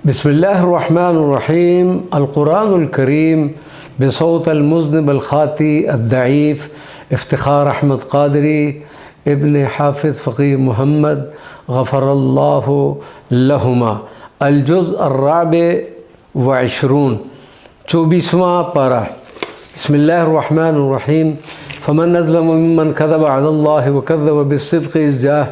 बिस्मिल्लाहिर्रहमानिर्रहीम। अल-कुरानुल करीम बसौत अल-मुज़निब अल-ख़ाती अद-दईफ़ इफ्तिख़ार अहमद क़ादरी इब्न हाफ़िज़ फ़क़ीह मुहम्मद ग़फ़रल्लाहु लहुमा। अल-जुज़् अर्राबे व इशरून, 24वां पारा। बिस्मिल्लाहिर्रहमानिर्रहीम। फ़मन अज़लमु मिम्मन कज़ब अलल्लाहि व कज़्ज़ब बिस्सिद्क़ि इज़ जाअ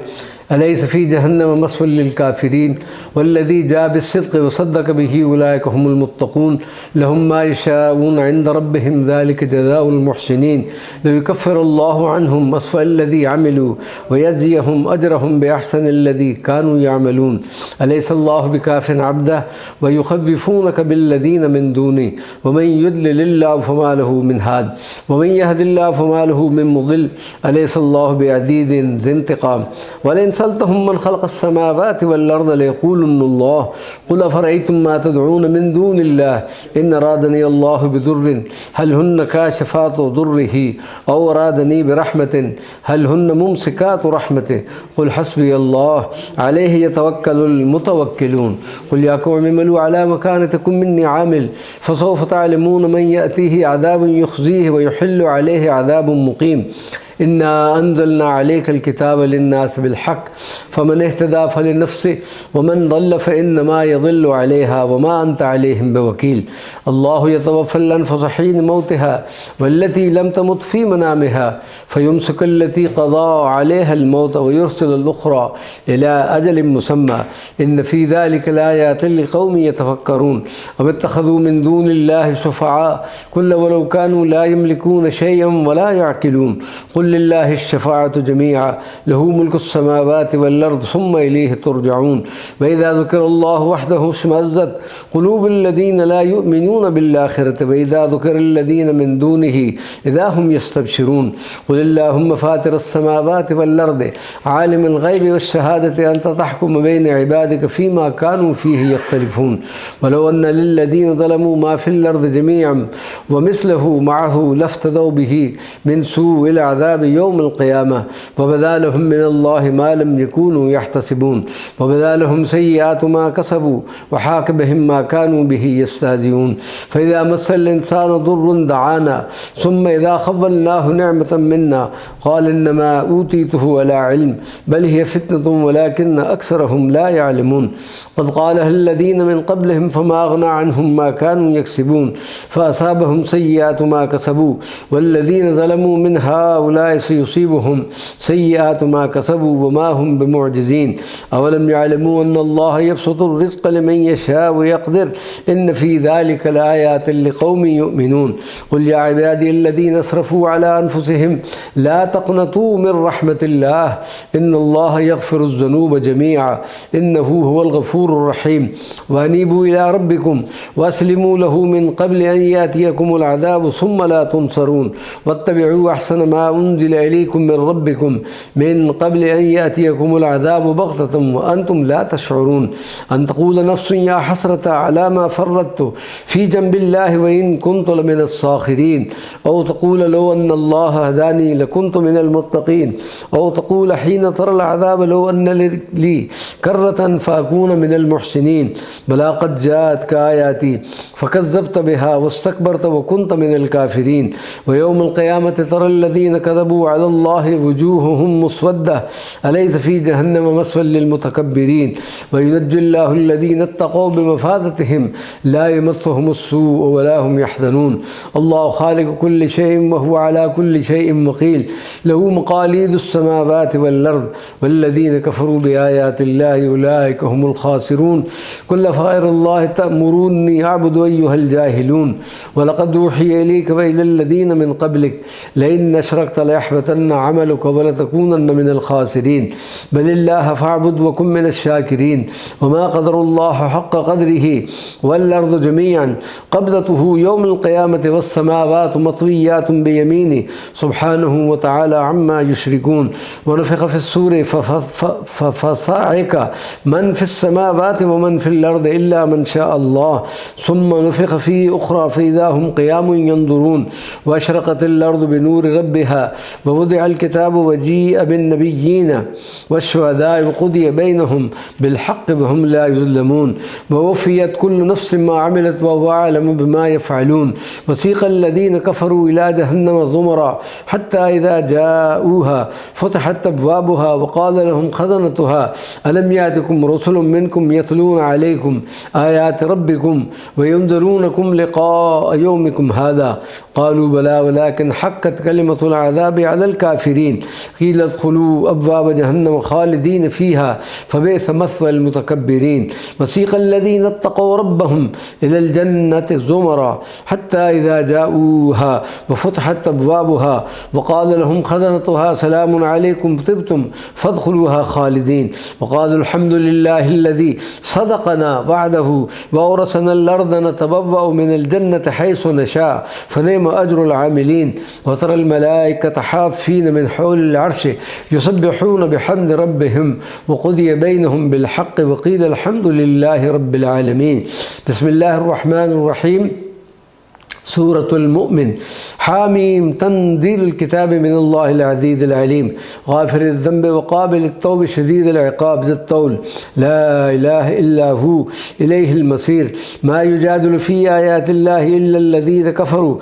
अलैसा फ़ी जहन्नम मस्वल लिल-काफ़िरीन वल्लज़ी जाअ बिस्सिद्क़ि व सद्दक़ बिही उलाइका हुमुल मुत्तक़ून लहुम मा यशाऊन इंद रब्बिहिम ज़ालिका जज़ाउल मुहसिनीन लियुकफ़्फ़िरल्लाहु अन्हुम अस्वअल्लज़ी अमिलू व यजज़ियहुम अजरहुम बिअहसनिल्लज़ी कानू यअमलून अलैसल्लाहु बिकाफ़िन अब्दह व युख़व्विफ़ूनक बिल्लज़ीना मिन दूनिहि व मन युद्लिलिल्लाहु फ़मा लहू मिन हाद व मन यहदिल्लाहु फ़मा लहू मिन मुज़िल अलैसल्लाहु बिअज़ीज़िन ज़िंतिक़ाम वलन सअल्तहुम मन ख़लक़स-समावाति वल-अर्ज़ लयक़ूलुन्नल्लाह क़ुल अफ़रअय्तुम मा तदऊन मिन दूनिल्लाह इन अरादनी अल्लाहु बिदुर्रिन हल हुन्न काशिफ़ातु दुर्रिही औ अरादनी बिरहमतिन हल हुन्न मुमसिकातु रहमतिही क़ुल हस्बियल्लाहु अलैहि यतवक्कलुल मुतवक्किलून क़ुल या क़ौमि इअमलू अला मकानतिकुम इन्नी आमिल फ़सौफ़ तअलमून मन यअतीहि अज़ाबुन युख़ज़ीहि व युहिल्लु अलैहि अज़ाबुन मुक़ीम इन्ना अंज़लना अलैकल किताब लिन्नास बिलहक़ फ़मन इहतदा फ़लिनफ़्सिही वमन ضل फ़इन्नमा यज़िल्लु अलैहा वमा अन्त अलैहिम बिवकील। अल्लाहु यतवफ़्फ़ल अन्फुस हीन मौतिहा वल्लती लम तमुत फ़ी मनामिहा फ़युमसिकुल्लती क़ज़ा अलैहल मौत व युरसिलुल उख़रा इला अजलिन मुसम्मा इन्न फ़ी ज़ालिका लआयातिन लिक़ौमिन यतफ़क्करून अम इत्तख़ज़ू मिन दूनिल्लाहि शुफ़अआ क़ुल वलौ कानू ला यमलिकून शयअन वला यअक़िलून क़ुल लिल्लाहि अश-शफ़ाअतु जमीअन लहू मुल्कुस-समावाति वल-अर्ज़ सुम्मा इलैहि तुरजऊन व इज़ा ज़ुकिरल्लाहु वहदहु इश्मअज़्ज़त क़ुलूबुल्लज़ीना ला युमिनून बिल-आख़िरति व इज़ा ज़ुकिरल्लज़ीना मिन दूनिही इज़ा हुम यस्तबशिरून क़ुलिल्लाहुम्मा फ़ातिरस-समावाति वल-अर्ज़ आलिमल ग़ैबि वश-शहादति अन्ता तहकुमु बैना इबादिका फ़ीमा कानू फ़ीहि यख़्तलिफ़ून वलौ अन्न लिल्लज़ीना ज़लमू मा फ़िल-अर्ज़ि जमीअन व मिस्लहु मअहू लफ़्तदौ बिही मिन सूइल अज़ाबि यौमिल क़ियामह व बदा लहुम मिनल्लाहि मा लम यकूनू यहतसिबून व बदा लहुम सय्यिआतु मा कसबू व हाक़ बिहिम मा कानू बिही यस्ताज़िऊन फ़इज़ा मस्सल इंसाना दुर्रुन दआना सुम्मा इज़ा ख़व्वलनाहु निअमतन मिन्ना क़ाल इन्नमा ऊतीतुहु अला इल्म बल हिय फ़ितनतुन वलाकिन्न अक्सरहुम ला यअलमून क़द क़ालहा अल्लज़ीना मिन क़ब्लिहिम फ़मा अग़ना अन्हुम मा कानू यक्सिबून फ़असाबहुम सय्यिआतु मा कसबू वल्लज़ीना ज़लमू मिन हाउलाइ सयुसीबुहुम सय्यिआतु मा कसबू व मा हुम बिमुअजिज़ीन अवलम यअलमू अन्नल्लाह यबसुतुर रिज़्क़ लिमन यशाअ व यक़दिर इन्न फ़ी ज़ालिका लआयातिन लिक़ौमिन युमिनून क़ुल या इबादियल्लज़ीना असरफ़ू अला अनफ़ुसिहिम ला तक़नतू मिन रहमतिल्लाह इन्नल्लाह यग़फ़िरुज़्ज़ुनूब जमीअन इन्नहु हुवल गफ़ूरुर रहीम व अनीबू इला रब्बिकुम वअस्लिमू लहू मिन क़ब्लि अन यातियकुमुल अज़ाबु सुम्मा ला तुनसरून वत्तबिऊ अहसन मा उन्ज़िल इलैकुम मिन रब्बिकुम मिन क़ब्लि अन यातियकुमुल अज़ाबु बग़ततन व अंतुम ला तशऊरून अन तक़ूल नफ़्सुन या हसरता अला मा फ़र्रतु फ़ी जंबिल्लाहि व इन कुन्तु लमिनस साख़िरीन औ तक़ूल लौ अन्नल्लाह हदानी लकुन्तु मिनल मुत्तक़ीन औ तक़ूल हीन तरल अज़ाब लौ अन्न ली कर्रतन फ़अकून मिनल मुहसिनीन बला क़द जाअतका आयाती फ़कज़्ज़ब्त बिहा वस्तकबरत व कुन्त मिनल काफ़िरीन व यौमल क़ियामति तरल्लज़ीना कज़बू अलल्लाहि वुजूहुहुम मुस्वद्दह अलैसा फ़ी जहन्नम मस्वल लिलमुतकब्बिरीन व युनज्जिल्लाहु अल्लज़ीना इत्तक़ौ बिमफ़ाज़तिहिम ला यमस्सुहुमुस्सूअ व ला हुम यहज़नून अल्लाहु ख़ालिक़ु कुल्लि शैइन व हुवा अला कुल्लि शैइन वक़ील लहू मक़ालीदुस-समावाति वल-अर्ज़ वल्लज़ीना कफ़रू बिआयातिल्लाहि उलाइका हुमुल ख़ासिरून क़ुल अफ़ग़ैरल्लाहि तअमुरूनी अअबुदु अय्युहल जाहिलून व लक़द ऊहिय इलैका व इलल्लज़ीना मिन क़ब्लिक लइन अशरकत लयहबतन्न अमलुक व लतकूनन्न मिनल ख़ासिरीन बलिल्लाह फ़अबुद व कुन मिनश शाकिरीन व मा क़दरुल्लाह हक़्क़ क़द्रिही वल-अर्ज़ु जमीअन क़ब्ज़तुहु यौमल क़ियामति वस-समावातु मत्विय्यातुन बियमीनिही सुब्हानहु व तआला अम्मा युशरिकून व नुफ़िख़ फ़िस्सूरि फ़फ़साइक़ मन फ़िस्समावाति व मन फ़िल-अर्ज़ि इल्ला मन शाअ अल्लाह सुम्मा नुफ़िख़ फ़ीहि उख़रा फ़इज़ा हुम क़ियामुन यंज़ुरून व अशरक़तिल अर्ज़ु बिनूरि रब्बिहा ووضع الكتاب وجيء بالنبيين والشهداء وقضي بينهم بالحق وهم لا يظلمون ووفيت كل نفس ما عملت وهو أعلم بما يفعلون وسيق الذين كفروا إلى جهنم زمرا حتى إذا جاءوها فتحت أبوابها وقال لهم خزنتها ألم يأتكم رسل منكم يتلون عليكم آيات ربكم وينذرونكم لقاء يومكم هذا قالوا بلى ولكن حقت كلمة العذاب على الكافرين قيل ادخلوا أبواب جهنم خالدين فيها فبئس مثوى المتكبرين وسيق الذين اتقوا ربهم إلى الجنة زمرا حتى إذا جاءوها وفتحت أبوابها وقال لهم خزنتها سلام عليكم طبتم فادخلوها خالدين وقالوا الحمد لله الذي صدقنا وعده وأورثنا الأرض نتبوأ من الجنة حيث نشاء فنعم أجر العاملين وترى الملائكة حافين من حول العرش يسبحون بحمد ربهم وقضي بينهم بالحق وقيل الحمد لله رب العالمين. بسم الله الرحمن الرحيم. سورة المؤمن. حاميم. تنزيل الكتاب من الله العزيز العليم غافر الذنب وقابل التوب شديد العقاب ذي الطول لا إله إلا هو إليه المصير. ما يجادل في آيات الله إلا الذين كفروا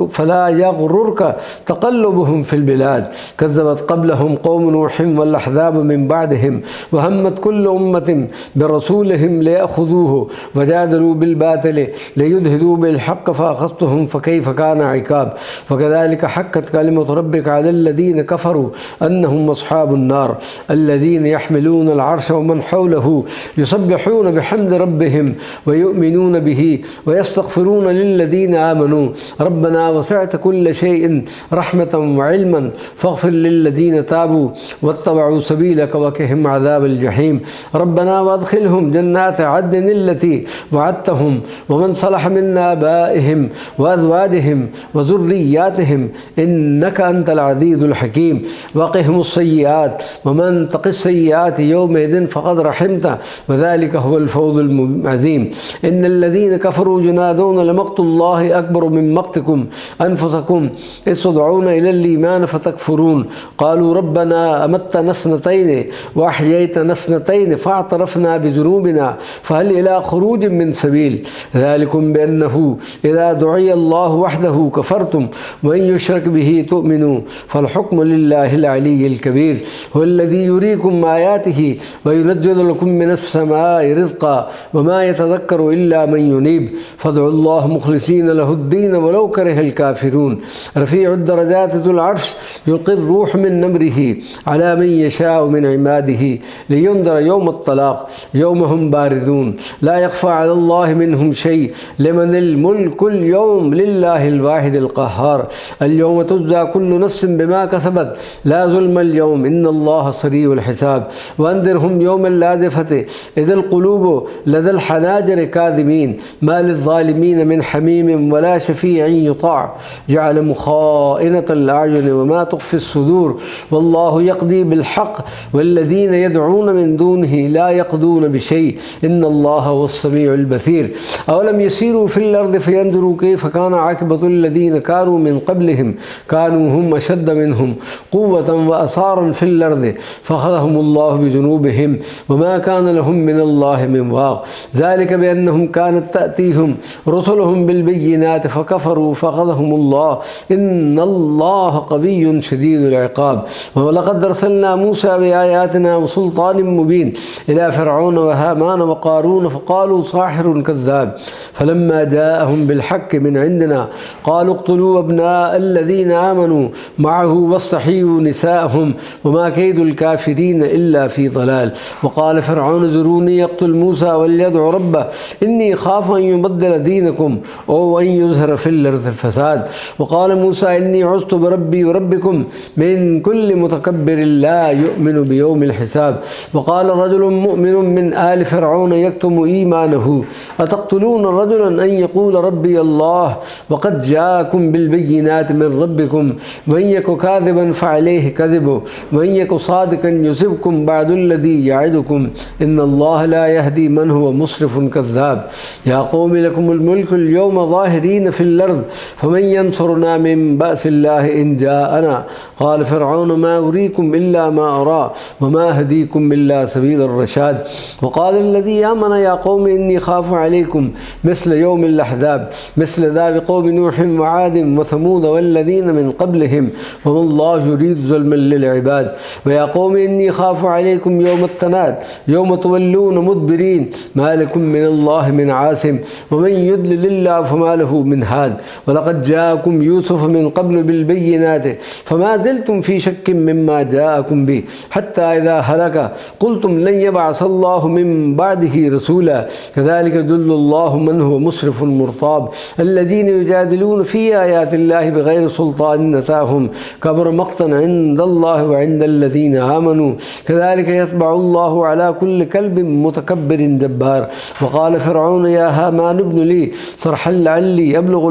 فلا يغررك تقلبهم في البلاد كذبت قبلهم قوم نوح والأحزاب من بعدهم وهمت كل أمة برسولهم ليأخذوه وجادلوا بالباطل ليدهدوا بالحق فأخذتهم فكيف كان عقاب وكذلك حقت كلمة ربك على الذين كفروا أنهم أصحاب النار الذين يحملون العرش ومن حوله يسبحون بحمد ربهم ويؤمنون به ويستغفرون للذين آمنوا ربنا وسعت كل شيء رحمة وعلما فاغفر للذين تابوا واتبعوا سبيلك وقهم عذاب الجحيم ربنا وادخلهم جنات عدن التي وعدتهم ومن صلح من آبائهم وأزواجهم وذرياتهم إنك أنت العزيز الحكيم وقهم السيئات ومن تق السيئات يومئذ فقد رحمته وذلك هو الفوز العظيم. إن الذين كفروا ينادون لمقت الله أكبر من مقتكم أنفسكم إذ تدعون إلى الإيمان فتكفرون قالوا ربنا أمتنا اثنتين وأحييتنا اثنتين فاعترفنا بذنوبنا فهل إلى خروج من سبيل ذلكم بأنه إذا دعي الله وحده كفرتم وإن يشرك به تؤمنوا فالحكم لله العلي الكبير هو الذي يريكم آياته وينزل لكم من السماء رزقا وما يتذكر إلا من ينيب فادعوا الله مخلصين له الدين ولو كره الكافرون رفيع الدرجات ذو العرش يلقي الروح من أمره على من يشاء من عباده لينذر يوم الطلاق يوم هم باردون لا يخفى على الله منهم شيء لمن الملك اليوم لله الواحد القهار اليوم تجزى كل نفس بما كسبت لا ظلم اليوم إن الله سريع الحساب وأنذرهم يوم اللازفة إذا القلوب لدى الحناجر كاظمين ما للظالمين من حميم ولا شفيع يطاع يعلم خائنة الأعين وما تخفي الصدور والله يقضي بالحق والذين يدعون من دونه لا يقضون بشيء إن الله هو السميع البصير. أولم يسيروا في الأرض فينظروا كيف كان عاقبة الذين كانوا من قبلهم كانوا هم أشد منهم قوة وأثارا في الأرض فأخذهم الله بذنوبهم وما كان لهم من الله من واق ذلك بأنهم كانت تأتيهم رسلهم بالبينات فكفروا فأخذهم الله إن الله قوي شديد العقاب. ولقد أرسلنا موسى بآياتنا وسلطان مبين إلى فرعون وهامان وقارون فقالوا ساحر كذاب فلما جاءهم بالحق من عندنا قالوا اقتلوا أبناء الذين آمنوا معه واستحيوا نساءهم وما كيد الكافرين إلا في ضلال. وقال فرعون ذروني يقتل موسى وليدع ربه إني خاف أن يبدل دينكم أو أن يظهر في الأرض الفساد. وقال موسى إني عزت بربي وربكم من كل متكبر لا يؤمن بيوم الحساب. وقال رجل مؤمن من آل فرعون يكتم إيمانه أتقتلون رجلا أن يقول ربي الله وقد جاءكم بالبينات من ربكم وإن يك كاذبا فعليه كذبه وإن يك صادقا يصبكم بعد الذي يعدكم إن الله لا يهدي من هو مسرف كذاب يا قوم لكم الملك اليوم ظاهرين في الأرض فمن ينصرنا من بأس الله إن جاءنا قال فرعون ما أريكم إلا ما أرى وما أهديكم إلا سبيل الرشاد وقال الذي آمن يا قوم إني خاف عليكم مثل يوم الأحزاب مثل داب قوم نوح وعاد وثمود والذين من قبلهم وما الله يريد ظلما للعباد ويا قوم إني خاف عليكم يوم التناد يوم تولون مدبرين ما لكم من الله من عاصم ومن يضلل الله فما له من هاد ولقد جاءكم يوسف من قبل بالبينات فما زلتم في شك مما جاءكم به حتى إذا هلك قلتم لن يبعث الله من بعده رسولا كذلك يضل الله من هو مسرف مرتاب الذين يجادلون في آيات الله بغير سلطان أتاهم كبر مقتا عند الله وعند الذين آمنوا كذلك يطبع الله على كل كلب متكبر جبار وقال فرعون يا هامان ابن لي صرحا لعلي أبلغ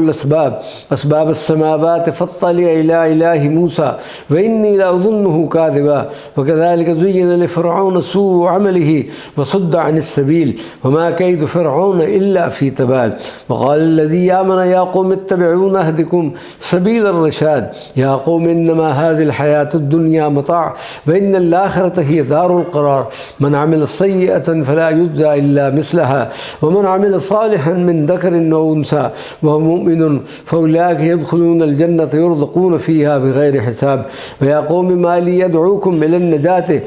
أسباب السماوات فاطلع إلى إله موسى وإني لأظنه كاذبا وكذلك زين لفرعون سوء عمله وصد عن السبيل وما كيد فرعون إلا في تباب وقال الذي آمن يا قوم اتبعون أهدكم سبيل الرشاد يا قوم إنما هذه الحياة الدنيا متاع وإن الآخرة هي دار القرار من عمل سيئة فلا يجزى إلا مثلها ومن عمل صالحا من ذكر أو أنثى وهو مؤمن فأولئك يدخلون الجنة يرزقون فيها بغير حساب ويا قوم ما لي أدعوكم إلى النجاة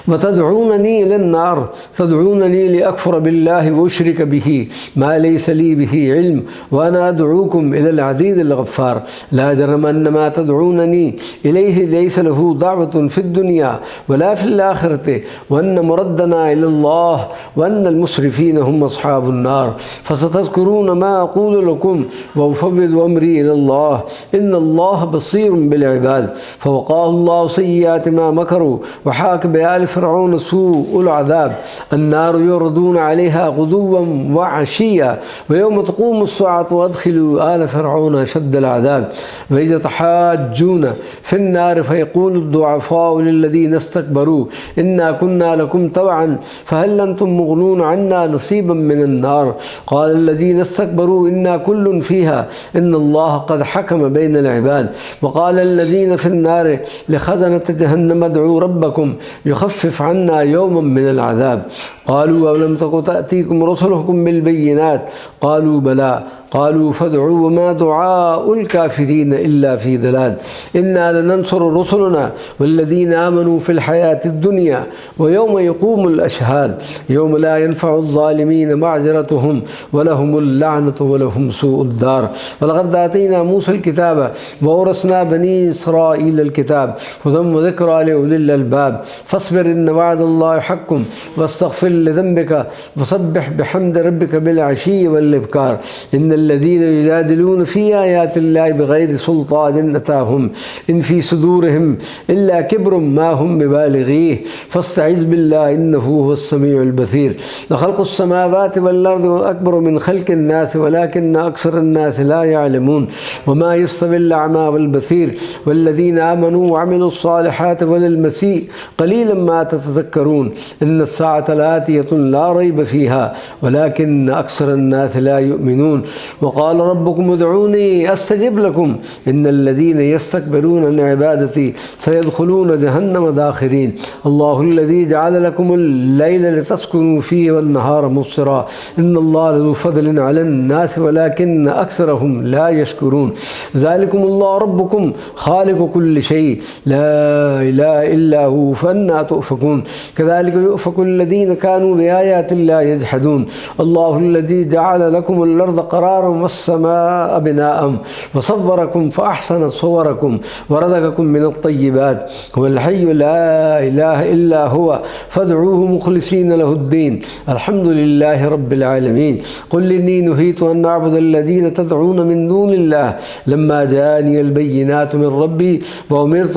وتدعونني إلى النار تدعونني لأكفر بالله وأشرك به ما ليس لي به علم وأنا أدعوكم إلى العزيز الغفار لا جرم أن ما تدعونني إليه ليس له دعوة في الدنيا ولا في الآخرة وأن مردنا إلى الله وأن المسرفين هم أصحاب النار فستذكرون ما أقول لكم وأفوض أمري إلى الله إن الله بصير بالعباد فوقاه الله سيئات ما مكروا وحاك بآل فرعون سوء العذاب النار يردون عليها غدوا وعشيا ويوم تقوم الساعة وادخلوا آل فرعون أشد العذاب وإذا تحاجون في النار فيقول الضعفاء للذين استكبروا إنا كنا لكم تبعا فهل أنتم مغنون عنا نصيبا من النار قال الذين استكبروا إنا كل فيها إن الله قد حكم بين العباد وقال الذين في النار لخزنة جهنم ادعوا ربكم يخفف عنا يوما من العذاب قالوا أولم تك تأتيكم رسلكم بالبينات قالوا بلى قالوا فادعوا وما دعاء الكافرين إلا في ضلال إنا لننصر رسلنا والذين آمنوا في الحياة الدنيا ويوم يقوم الأشهاد يوم لا ينفع الظالمين معذرتهم ولهم اللعنة ولهم سوء الدار ولقد آتينا موسى الكتاب وأورثنا بني إسرائيل الكتاب هدى وذكرى لأولي الألباب فاصبر إن وعد الله حق واستغفر لذنبك وسبح بحمد ربك بالعشي والإبكار إن الذين يجادلون في آيات الله بغير سلطان أتاهم إن في صدورهم إلا كبر ما هم ببالغيه فاستعذ بالله إنه هو السميع البصير لخلق السماوات والأرض أكبر من خلق الناس ولكن أكثر الناس لا يعلمون وما يستوي الأعمى والبصير والذين آمنوا وعملوا الصالحات ولا المسيء قليلا ما تتذكرون إن الساعة لآتية لا ريب فيها ولكن أكثر الناس لا يؤمنون وقال ربكم ادعوني أستجب لكم إن الذين يستكبرون عن عبادتي سيدخلون جهنم داخرين الله الذي جعل لكم الليل لتسكنوا فيه والنهار مبصرا إن الله لذو فضل على الناس ولكن أكثرهم لا يشكرون ذلكم الله ربكم خالق كل شيء لا إله إلا هو فأنى تؤفكون كذلك يؤفك الذين كانوا بآيات الله يجحدون الله الذي جعل لكم الأرض قرارا والسماء بناء وصوركم فأحسن صوركم ورزقكم من الطيبات هو الحي لا إله إلا هو فادعوه مخلصين له الدين الحمد لله رب العالمين قل إني نهيت أن أعبد الذين تدعون من دون الله لما جاءني البينات من ربي وأمرت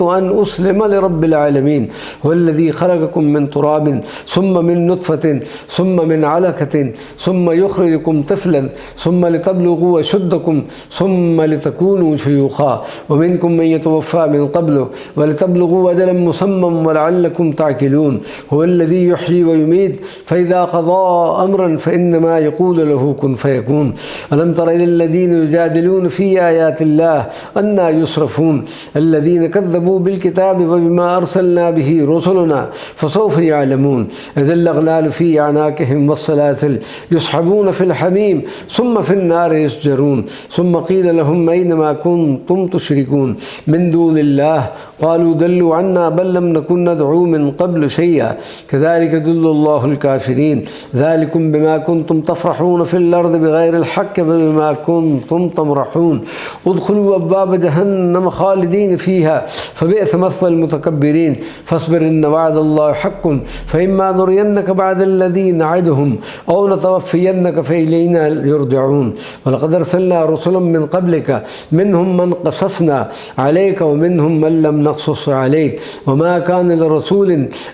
أن أسلم لرب العالمين هو الذي خلقكم من تراب ثم من نطفة ثم من علقة ثم يخرجكم طفلا ثم لتبلغوا أشدكم ثم لتكونوا شيوخا ومنكم من يتوفى من قبله ولتبلغوا أجلا مسمى ولعلكم تعقلون هو الذي يحيي ويميت فإذا قضى أمرا فإنما يقول له كن فيكون ألم تر إلى الذين يجادلون في آيات الله أنى يصرفون الذين كذبوا بالكتاب وبما أرسلنا به رسلنا فسوف يعلمون إذ الأغلال في أعناقهم والسلاسل يسحبون في الحميم ثم في النار يسجرون ثم قيل لهم أينما كنتم تشركون من دون الله قالوا دلوا عنا بل لم نكن ندعو من قبل شيئا كذلك يضل الله الكافرين ذلكم بما كنتم تفرحون في الأرض بغير الحق وبما كنتم تمرحون ادخلوا أبواب جهنم خالدين فيها فبئس مثوى المتكبرين فاصبر إن وعد الله حق فإما نرينك بعد الذي نعدهم أو نتوفينك فإلينا يرجعون ولقد أرسلنا رسلا من قبلك منهم من قصصنا عليك ومنهم من لم نقصص عليك وما كان لرسول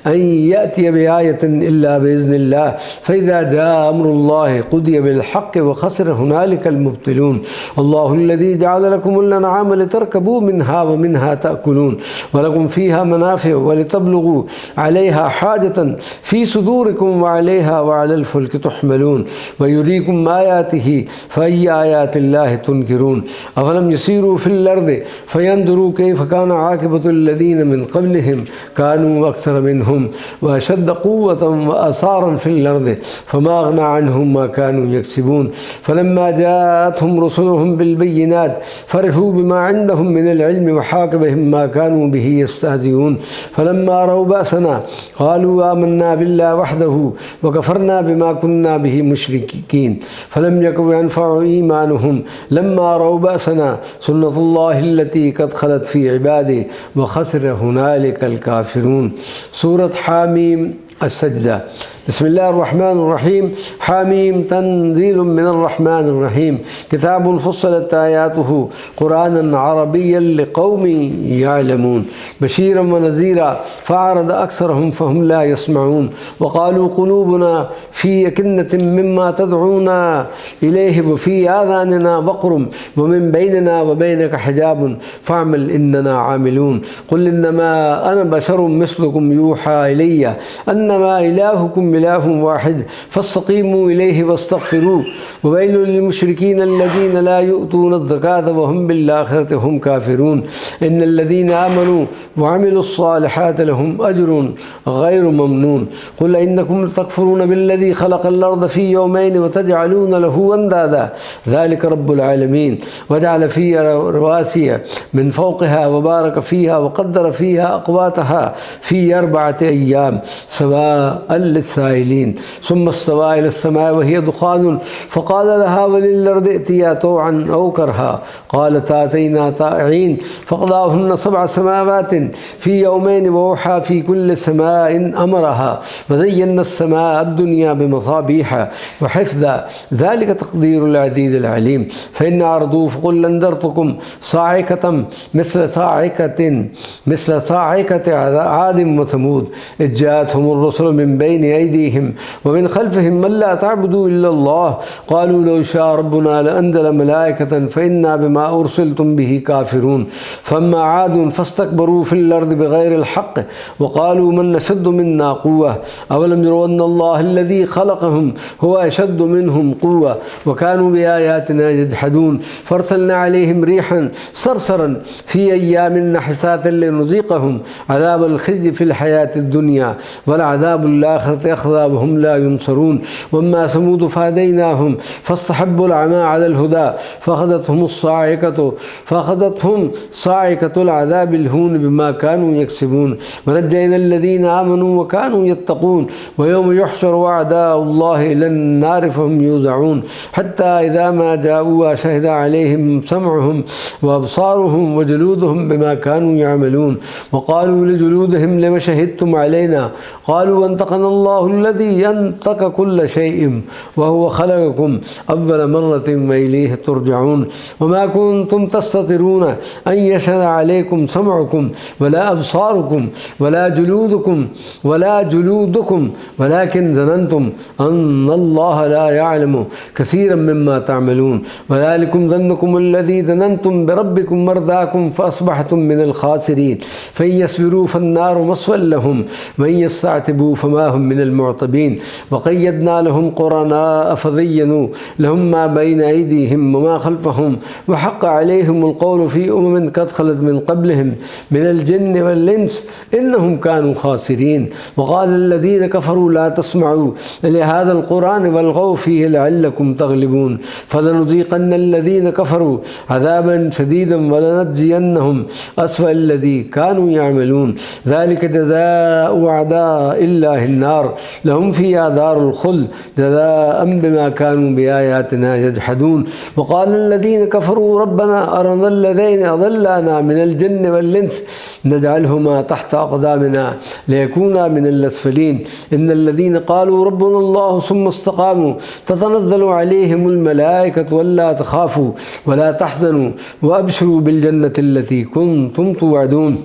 أن يأتي بآية إلا بإذن الله فإذا جاء أمر الله قضي بالحق وخسر هنالك المبطلون الله الذي جعل لكم الأنعام لتركبوا منها ومنها تأكلون ولكم فيها منافع ولتبلغوا عليها حاجة في صدوركم وعليها وعلى الفلك تحملون ويريكم آياته فأي آيات الله تنكرون أفلم يسيروا في الأرض فينظروا كيف كان عاقبة الذين من قبلهم كانوا أكثر منهم وأشد قوة وأثارا في الأرض فما أغنى عنهم ما كانوا يكسبون فلما جاءتهم رسلهم بالبينات فرحوا بما عندهم من العلم وحاق بهم ما كانوا به يستهزئون فلما رأوا بأسنا قالوا آمنا بالله وحده وكفرنا بما كنا به مشركين فلم يكن ينفع إيمانهم لما رأوا بأسنا سنة الله التي قد خلت في عباده وخسر هنالك الكافرون. سورة حاميم السجدة. بسم الله الرحمن الرحيم. حاميم تنزيل من الرحمن الرحيم كتاب فصلت آياته قرآنا عربيا لقوم يعلمون بشيرا ونذيرا فأعرض أكثرهم فهم لا يسمعون وقالوا قلوبنا في أكنة مما تدعونا إليه وفي آذاننا وقر ومن بيننا وبينك حجاب فاعمل إننا عاملون قل إنما أنا بشر مثلكم يوحى إلي أنما إلهكم إله واحد فاستقيموا إليه واستغفروه وويل للمشركين الذين لا يؤتون الزكاة وهم بالآخرة هم كافرون إن الذين آمنوا وعملوا الصالحات لهم أجر غير ممنون قل إنكم تكفرون بالذي خلق الأرض في يومين وتجعلون له أندادا ذلك رب العالمين وجعل فيها رواسي من فوقها وبارك فيها وقدر فيها أقواتها في 4 أيام سواء للسائلين ثم استوى إلى السماء وهي دخان فقال لها وللأرض ائتيا طوعا أو كرها قالتا أتينا طائعين فقضاهن 7 سماوات في يومين وأوحى في كل سماء أمرها وزينا السماء الدنيا بمصابيح وحفظا ذلك تقدير العزيز العليم فإن أعرضوا فقل أنذرتكم صاعقة مثل صاعقة عاد وثمود إذ جاءتهم الرسل من بين أيديهم ومن خلفهم من لا تعبدوا إلا الله قالوا لو شاء ربنا لأنزل ملائكة فإنا بما أرسلتم به كافرون فأما عاد فاستكبروا في الأرض بغير الحق وقالوا من أشد منا قوة أولم يروا أن الله الذي خلقهم هو أشد منهم قوة وكانوا بآياتنا يجحدون فارسلنا عليهم ريحا صرصرا في أيام نحسات لنذيقهم عذاب الخزي في الحياة الدنيا والعذاب الآخرة أخذى وهم لا ينصرون وأما ثمود فهديناهم فاستحبوا العمى على الهدى فأخذتهم صاعقة العذاب الهون بما كانوا يكسبون ونجينا الذين آمنوا وكانوا يتقون ويوم يحشر أعداء الله إلى النار فهم يوزعون حتى إذا ما جاءوا شهد عليهم سمعهم وأبصارهم وجلودهم بما كانوا يعملون وقالوا لجلودهم لما شهدتم علينا قالوا أنطقنا الله الذي ينطق كل شيء وهو خلقكم أول مرة وإليه ترجعون وما كنتم تستطيعون أن يشهد عليكم سمعكم ولا أبصاركم ولا جلودكم ولكن ظننتم أن الله لا يعلم كثيرا مما تعملون وذلكم ظنكم الذي ظننتم بربكم مرداكم فأصبحتم من الخاسرين فإن يصبروا فالنار مثوى لهم وإن يستعتبوا فما هم من المعتبين وقيدنا لهم قرناء فزينوا لهم ما بين أيديهم وما خلفهم وحق عليهم القول في أمم قد خلت من قبلهم من الجن والإنس إنهم كانوا خاسرين وقال الذين كفروا لا تسمعوا لهذا القرآن والغوا فيه لعلكم تغلبون فلنذيقن الذين كفروا عذابا شديدا ولنجزينهم أسوأ الذي كانوا يعملون ذلك جزاء أعداء الله النار لهم فيها دار الخلد جزاء بما كانوا بآياتنا يجحدون وقال الذين كفروا ربنا أرنا الذين أضلانا من الجن والإنس نجعلهما تحت أقدامنا ليكونا من الأسفلين إن الذين قالوا ربنا الله ثم استقاموا تتنزل عليهم الملائكة ولا تخافوا ولا تحزنوا وأبشروا بالجنة التي كنتم توعدون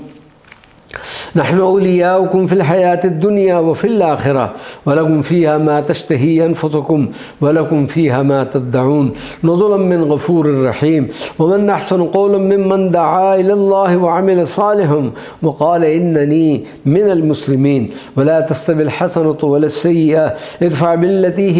نحن أولياؤكم في الحياة الدنيا وفي الآخرة ولكم فيها ما تشتهي أنفسكم ولكم فيها ما تدعون نزلا من غفور رحيم ومن أحسن قولا ممن دعا إلى الله وعمل صالحا وقال إنني من المسلمين ولا تستوي الحسنة ولا السيئة ادفع بالتي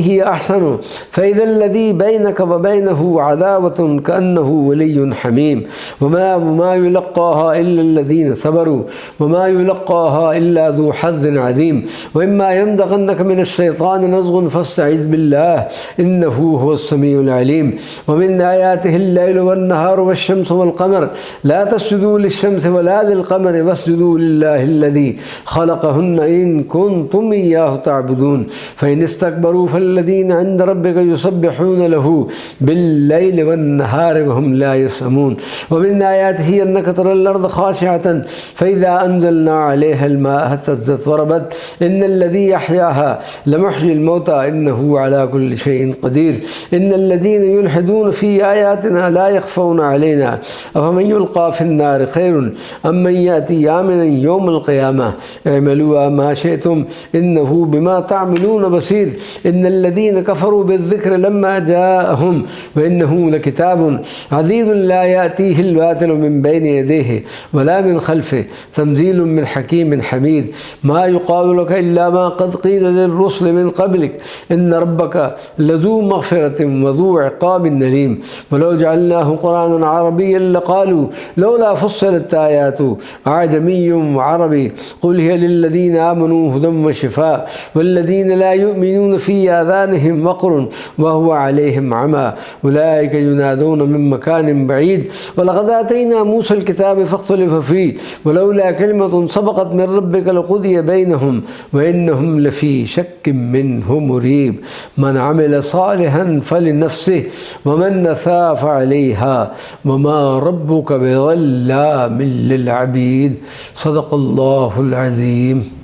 هي أحسن فإذا الذي بينك وبينه عداوة كأنه ولي حميم وما يلقاها إلا الذين صبروا وما يلقاها إلا ذو حظ عظيم وإما ينزغنك من الشيطان نزغ فاستعذ بالله إنه هو السميع العليم ومن آياته الليل والنهار والشمس والقمر لا تسجدوا للشمس ولا للقمر واسجدوا لله الذي خلقهن إن كنتم إياه تعبدون فإن استكبروا فالذين عند ربك يسبحون له بالليل والنهار وهم لا يسأمون ومن آياته أنك ترى الأرض خاشعة فإذا أنزلنا عليها الماء اهتزت وربت إن الذي يحياها لمحيي الموتى إنه على كل شيء قدير إن الذين يلحدون في آياتنا لا يخفون علينا أفمن يلقى في النار خير أم من يأتي آمنا يوم القيامة اعملوا ما شئتم إنه بما تعملون بصير إن الذين كفروا بالذكر لما جاءهم وإنه لكتاب عزيز لا يأتيه الباطل من بين يديه ولا من خلفه تنزيل من حكيم حميد ما يقال لك إلا ما قد قيل للرسل من قبلك إن ربك لذو مغفرة وذو عقاب أليم ولو جعلناه قرآنا عربيا لقالوا لولا فصلت آياته أعجمي وعربي قل هي للذين آمنوا هدى وشفاء والذين لا يؤمنون في آذانهم وقر وهو عليهم عمى أولئك ينادون من مكان بعيد ولقد آتينا موسى الكتاب فاختلف فيه ولولا كلمة سبقت من ربك لقضي بينهم وإنهم لفي شك منه مريب من عمل صالحا فلنفسه ومن نسى فعليها وما ربك بظلام للعبيد صدق الله العظيم.